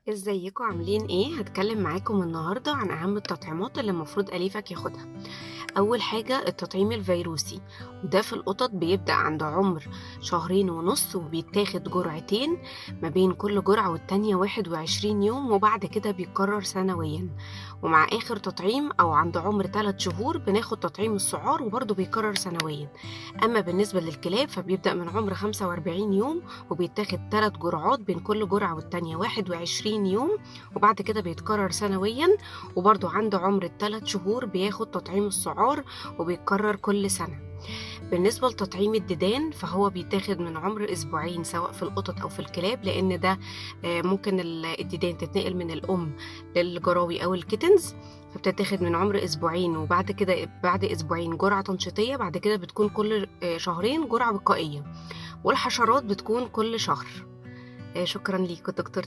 ازيكم عاملين ايه؟ هتكلم معاكم النهارده عن اهم التطعيمات اللي المفروض اليفك ياخدها. اول حاجه التطعيم الفيروسي، وده في القطط بيبدأ عند عمر شهرين ونص وبيتاخد جرعتين، ما بين كل جرعة والتانية 21 يوم، وبعد كده بيتكرر سنويا. ومع آخر تطعيم أو عند عمر 3 شهور بناخد تطعيم السعار وبرضه بيتكرر سنويا. أما بالنسبة للكلاب فبيبدأ من عمر 45 يوم وبيتاخد 3 جرعات بين كل جرعة والتانية 21 يوم، وبعد كده بيتكرر سنويا. وبرضه عند عمر ال3 شهور بياخد تطعيم السعار وبيتكرر كل سنة. بالنسبة لتطعيم الديدان فهو بيتاخد من عمر أسبوعين سواء في القطط أو في الكلاب، لأن ده ممكن الديدان تتنقل من الأم للجراوي أو الكيتنز. فبتتاخد من عمر أسبوعين، وبعد كده بعد أسبوعين جرعة تنشيطية، بعد كده بتكون كل شهرين جرعة وقائية. والحشرات بتكون كل شهر. شكرا ليك دكتور.